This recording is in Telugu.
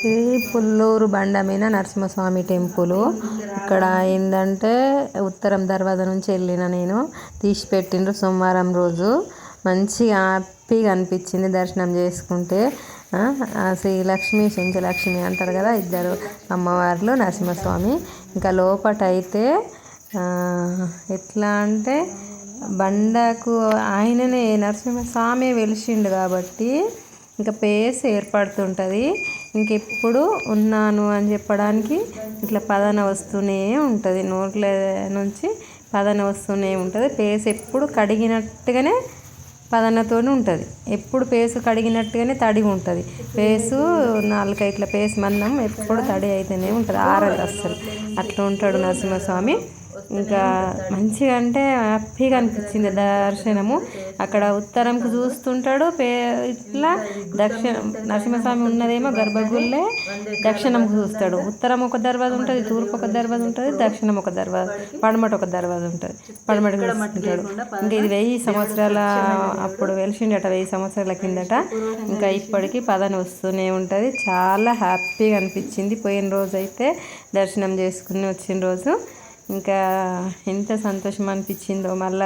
ఇది పుల్లూరు బండ మీద నరసింహస్వామి టెంపుల్. ఇక్కడ ఏంటంటే ఉత్తరం దర్వాజా నుంచి వెళ్ళిన నేను తీసి పెట్టిండ్రు సోమవారం రోజు. మంచిగా హ్యాపీగా అనిపించింది దర్శనం చేసుకుంటే. శ్రీలక్ష్మి చెంచలక్ష్మి అంటారు కదా, ఇద్దరు అమ్మవార్లు నరసింహస్వామి. ఇంకా లోపట అయితే ఎట్లా అంటే బండకు ఆయననే నరసింహస్వామి వెలిసిండు కాబట్టి ఇంకా పేస్ ఏర్పడుతుంటుంది. ఇంకెప్పుడు ఉన్నాను అని చెప్పడానికి ఇట్లా పదన వస్తూనే ఉంటుంది, నోట్ల నుంచి పదన వస్తూనే ఉంటుంది. పేస్ ఎప్పుడు కడిగినట్టుగానే పదనతో ఉంటుంది, ఎప్పుడు పేసు కడిగినట్టుగానే తడి ఉంటుంది. పేసు నాలుక ఇట్లా పేసు మందం ఎప్పుడు తడి అయితేనే ఉంటుంది, ఆరదు అస్సలు. అట్లా ఉంటాడు నరసింహస్వామి. ఇంకా మంచిగా అంటే హ్యాపీగా అనిపించింది దర్శనము. అక్కడ ఉత్తరంకు చూస్తుంటాడు, ఇట్లా నరసింహస్వామి ఉన్నదేమో గర్భగుళ్ళే, దక్షిణంకు చూస్తాడు. ఉత్తరం ఒక దర్వాజ ఉంటుంది, తూర్పు ఒక దర్వాజ ఉంటుంది, దక్షిణం ఒక దర్వాజ, పడమట ఒక దర్వాజ ఉంటుంది. పడమట చూస్తుంటాడు. ఇంకా ఇది 1000 సంవత్సరాల అప్పుడు వెలిసిండట, 1000 సంవత్సరాల కిందట. ఇంకా ఇప్పటికీ పదన వస్తూనే ఉంటుంది. చాలా హ్యాపీగా అనిపించింది పోయిన రోజు అయితే, దర్శనం చేసుకుని వచ్చిన రోజు. ఇంకా ఎంత సంతోషం అనిపించిందో మళ్ళీ